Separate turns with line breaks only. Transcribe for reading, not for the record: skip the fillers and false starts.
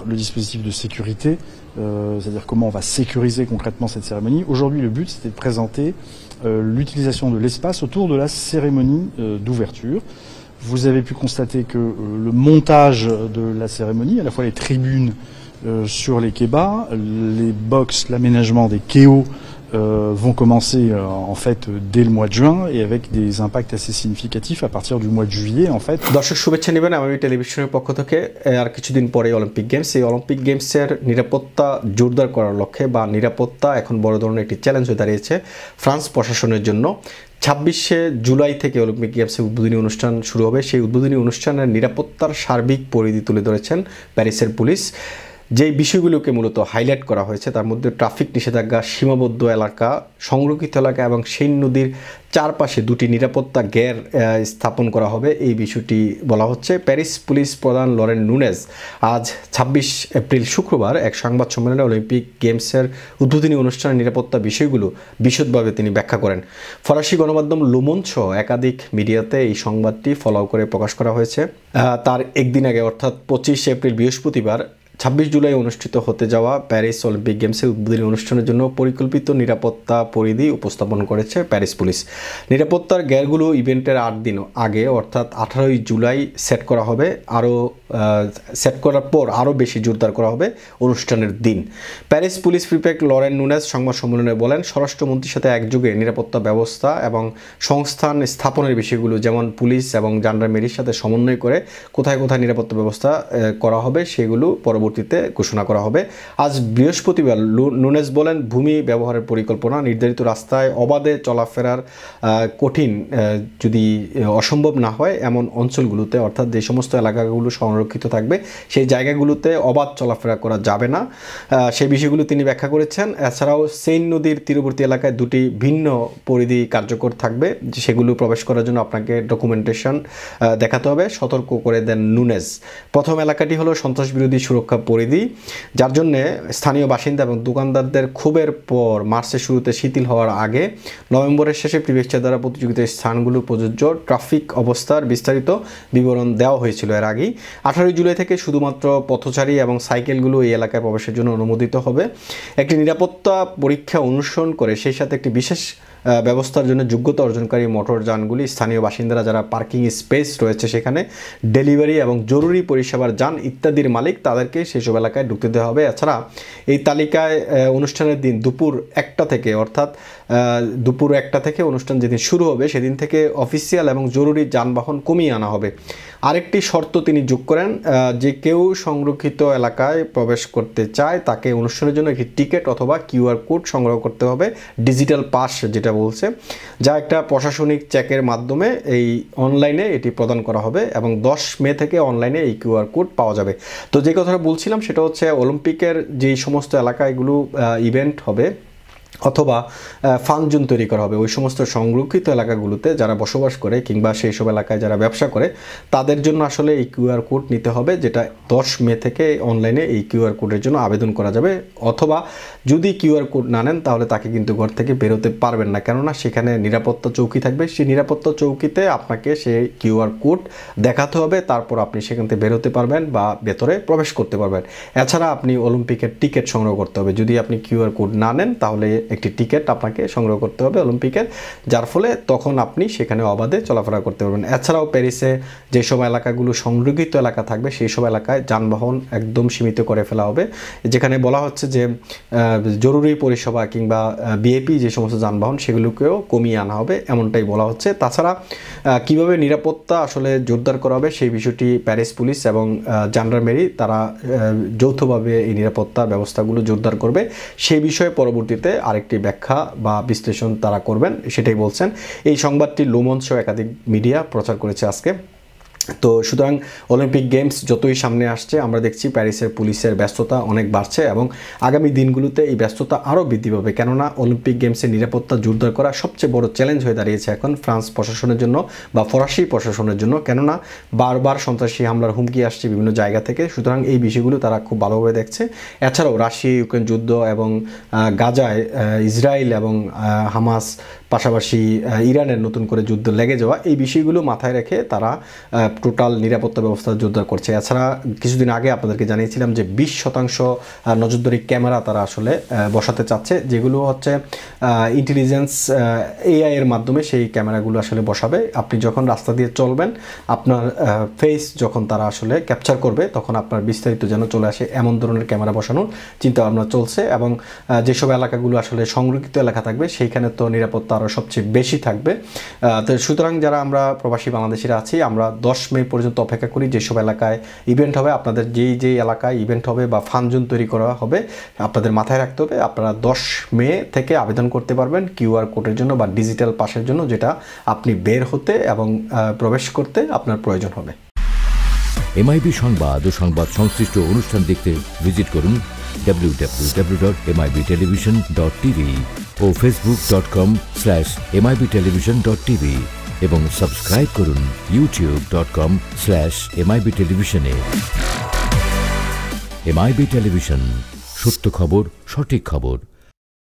le dispositif de sécurité, c'est-à-dire comment on va sécuriser concrètement cette cérémonie. Aujourd'hui, le but, c'était de présenter l'utilisation de l'espace autour de la cérémonie d'ouverture. Vous avez pu constater que le montage de la cérémonie, à la fois les tribunes sur les quais-bas, les box, l'aménagement des quais-hauts vont commencer en fait dès le mois de juin et avec des impacts assez significatifs à partir du mois de juillet en fait.
দর্শক শুভেচ্ছা নেবেন আমি টেলিভিশনের পক্ষ থেকে আর কিছুদিন পরে Olympic games এই অলিম্পিক গেমসের নিরাপত্তা জোরদার করার লক্ষ্যে বা নিরাপত্তা এখন বড় ধরনের একটি চ্যালেঞ্জ হয়ে দাঁড়িয়েছে ফ্রান্স প্রশাসনের জন্য 26শে জুলাই থেকে অলিম্পিক গেমসের উদ্বোধনী অনুষ্ঠান শুরু হবে সেই উদ্বোধনী অনুষ্ঠানের নিরাপত্তার সার্বিক পরিধি তুলে ধরেছেন প্যারিসের পুলিশ যে বিষয়গুলোকে মূলত হাইলাইট করা হয়েছে তার মধ্যে ট্রাফিক নিষেধাজ্ঞা সীমাবদ্ধ এলাকা সংরক্ষিত এলাকা এবং সেন নদীর চারপাশে দুটি নিরাপত্তা গের স্থাপন করা হবে এই বিষয়টি বলা হচ্ছে প্যারিস পুলিশ প্রধান লরেন নুনেজ আজ 26 এপ্রিল শুক্রবার এক সংবাদ সম্মেলনে অলিম্পিক গেমসের উদ্বোধনী অনুষ্ঠানের নিরাপত্তা বিষয়গুলো বিশদভাবে তিনি ব্যাখ্যা করেন ফরাসি গণমাধ্যম লোমন্ড সহ একাধিক মিডিয়াতে এই সংবাদটি ফলো করে প্রকাশ করা হয়েছে তার একদিন আগে অর্থাৎ 25 এপ্রিল বৃহস্পতিবার 26 জুলাই অনুষ্ঠিত হতে যাওয়া প্যারিস অলিম্পিক গেমসের উদ্বোধনী অনুষ্ঠানের জন্য পরিকল্পিত নিরাপত্তা পরিধি উপস্থাপন করেছে প্যারিস পুলিশ নিরাপত্তার গেরগুলো ইভেন্টের 8 দিন আগে অর্থাৎ 18 জুলাই সেট করা হবে আরও সেট করার পর আরও বেশি জোরদার করা হবে অনুষ্ঠানের দিন Paris police prefect Laurent Nunez সংবাদ সম্মেলনে বলেন স্বরাষ্ট্রমন্ত্রীর সাথে একযোগে নিরাপত্তা ব্যবস্থা এবং সংস্থান স্থাপনের বিষয়গুলো যেমন পুলিশ এবং জান্ডারমেরির সাথে সমন্বয় করে কোথায় কোথায় নিরাপত্তা ব্যবস্থা করা হবে সেগুলো পরবর্তীতে ঘোষণা করা হবে আজ বৃহস্পতিবার নুনেজ বলেন ভূমি ব্যবহারের পরিকল্পনা নির্ধারিত রাস্তায় অবাধে চলাফেরার কঠিন যদি অসম্ভব না হয় এমন অঞ্চলগুলোতে অর্থাৎ যে সমস্ত এলাকাগুলো সংরক্ষিত থাকবে সেই জায়গাগুলোতে অবাধ চলাফেরা করা যাবে না সেই বিষয়গুলো তিনি ব্যাখ্যা করেছেন এছাড়াও সেইন নদীর তীরবর্তী এলাকায় দুটি ভিন্ন পরিধি কার্যকর থাকবে সেগুলো প্রবেশ করার জন্য আপনাকে ডকুমেন্টেশন দেখাতে হবে সতর্ক করে দেন নুনেজ প্রথম এলাকাটি হলো সন্ত্রাস বিরোধী সুরক্ষা পরিধি যার জন্য স্থানীয় বাসিন্দা এবং দোকানদারদের ক্ষোভের পর মার্চের শুরুতে শিথিল হওয়ার আগে নভেম্বরের শেষে প্রিফেকচার দ্বারা প্রতিযোগিতার স্থানগুলো প্রযোজ্য ট্রাফিক অবস্থার বিস্তারিত বিবরণ দেওয়া হয়েছিল এর আগেই 18 জুলাই থেকে শুধুমাত্র পথচারী এবং সাইকেলগুলো এই এলাকায় প্রবেশের জন্য অনুমোদিত হবে একটি নিরাপত্তা পরীক্ষা অনুসরণ করে সেই সাথে একটি বিশেষ ব্যবস্থার জন্য যোগ্যতা অর্জনকারী মোটর যানগুলি স্থানীয় বাসিন্দারা যারা পার্কিং স্পেস রয়েছে সেখানে ডেলিভারি এবং জরুরি পরিষেবার যান ইত্যাদির মালিক তাদেরকে সেসব এলাকায় ঢুকতে দেওয়া হবে এছাড়া এই তালিকায় অনুষ্ঠানের দিন দুপুর 1টা থেকে অর্থাৎ দুপুর 1টা থেকে অনুষ্ঠান যেদিন শুরু হবে সেদিন থেকে অফিসিয়াল এবং জরুরি যানবাহন কমিয়ে আনা হবে আরেকটি শর্ত তিনি যোগ করেন যে কেউ সংরক্ষিত এলাকায় প্রবেশ করতে চায় তাকে অনুষ্ঠানের জন্য একটি টিকিট অথবা কিউআর কোড সংগ্রহ করতে হবে ডিজিটাল পাস যেটা বলছে যা একটা প্রশাসনিক চেকের মাধ্যমে এই অনলাইনে এটি প্রদান করা হবে এবং 10 মে থেকে অনলাইনে এই কিউআর কোড পাওয়া যাবে তো যে কথাটা বলছিলাম সেটা হচ্ছে অলিম্পিকের যে সমস্ত এলাকায় এগুলো ইভেন্ট হবে অথবা ফান জোন তৈরি করা হবে ওই সমস্ত সংরক্ষিত এলাকাগুলোতে যারা বসবাস করে কিংবা সেই সব এলাকায় যারা ব্যবসা করে তাদের জন্য আসলে এই কিউআর কোড নিতে হবে যেটা 10 মে থেকে অনলাইনে এই কিউআর কোডের জন্য আবেদন করা যাবে অথবা যদি কিউআর কোড না নেন তাহলে তাকে কিন্তু ঘর থেকে বেরোতে পারবেন না কেননা সেখানে নিরাপত্তা চৌকি থাকবে সেই নিরাপত্তা চৌকিতে আপনাকে সেই কিউআর কোড দেখাতে হবে তারপর আপনি সেখান থেকে বেরোতে পারবেন বা ভেতরে প্রবেশ করতে পারবেন এছাড়া আপনি অলিম্পিকের টিকিট সংগ্রহ করতে হবে যদি আপনি কিউআর কোড না নেন তাহলে একটি টিকিট আপনাকে সংগ্রহ করতে হবে অলিম্পিকের যার ফলে তখন আপনি সেখানে অবাধে চলাফেরা করতে পারবেন এছাড়াও প্যারিসে যে সব এলাকাগুলো সংরক্ষিত এলাকা থাকবে সেই সব এলাকায় যানবাহন একদম সীমিত করে ফেলা হবে যেখানে বলা হচ্ছে যে জরুরি পরিষেবা কিংবা ভিআইপি যে সমস্ত যানবাহন সেগুলোকেও কমিয়ে আনা হবে এমনটাই বলা হচ্ছে তাছাড়া কিভাবে নিরাপত্তা আসলে জোরদার করা হবে সেই বিষয়টি প্যারিস পুলিশ এবং জান্ডারমেরি তারা যৌথভাবে এই নিরাপত্তার ব্যবস্থাগুলো জোরদার করবে সেই বিষয়ে পরবর্তীতে আরেকটি ব্যাখ্যা বা বিশ্লেষণ তারা করবেন সেটাই বলছেন এই সংবাদটি লোমন্ড সহ একাধিক মিডিয়া প্রচার করেছে আজকে তো সুতরাং অলিম্পিক গেমস যতই সামনে আসছে আমরা দেখছি প্যারিসের পুলিশের ব্যস্ততা অনেক বাড়ছে এবং আগামী দিনগুলোতে এই ব্যস্ততা আরও বৃদ্ধি পাবে কেননা অলিম্পিক গেমসের নিরাপত্তা জোরদার করা সবচেয়ে বড় চ্যালেঞ্জ হয়ে দাঁড়িয়েছে এখন ফ্রান্স প্রশাসনের জন্য বা ফরাসি প্রশাসনের জন্য কেননা বারবার সন্ত্রাসী হামলার হুমকি আসছে বিভিন্ন জায়গা থেকে সুতরাং এই বিষয়গুলো তারা খুব ভালোভাবে দেখছে এছাড়াও রাশিয়া ইউক্রেন যুদ্ধ এবং গাজায় ইসরায়েল এবং হামাস পাশাপাশি ইরানের নতুন করে যুদ্ধ লেগে যাওয়া এই বিষয়গুলো মাথায় রেখে তারা টোটাল নিরাপত্তা ব্যবস্থা জোরদার করছে। এছাড়া কিছুদিন আগে আপনাদেরকে জানিয়েছিলাম যে 20% নজরদারি ক্যামেরা তারা আসলে বসাতে চাচ্ছে, যেগুলো হচ্ছে ইন্টেলিজেন্স এআই এর মাধ্যমে সেই ক্যামেরাগুলো আসলে বসাবে। আপনি যখন রাস্তা দিয়ে চলবেন, আপনার ফেস যখন তারা আসলে ক্যাপচার করবে, তখন আপনার বিস্তারিত যেন চলে আসে এমন ধরনের ক্যামেরা বসানোর চিন্তা ভাবনা চলছে। এবং যেসব এলাকাগুলো আসলে সংরক্ষিত এলাকা থাকবে, সেইখানে তো নিরাপত্তা আরও সবচেয়ে বেশি থাকবে। তো সুতরাং যারা আমরা প্রবাসী বাংলাদেশিরা আছি, আমরা 10 মে পর্যন্ত অপেক্ষা করি। যেসব এলাকায় ইভেন্ট হবে, আপনাদের যেই এলাকায় ইভেন্ট হবে বা ফানজোন তৈরি করা হবে, আপনাদের মাথায় রাখতে হবে আপনারা 10 মে থেকে আবেদন করতে পারবেন কিউআর কোডের জন্য বা ডিজিটাল পাসের জন্য, যেটা আপনি বের হতে এবং প্রবেশ করতে আপনার প্রয়োজন হবে।
এমআইবি সংবাদ ও সংবাদ সংশ্লিষ্ট অনুষ্ঠান দেখতে ভিজিট করুন www.mibtelevision.tv ও facebook.com/mibtelevision.tv এবং সাবস্ক্রাইব করুন youtube.com/mibtelevision এ। এমআইবি টেলিভিশন, সত্য খবর, সঠিক খবর।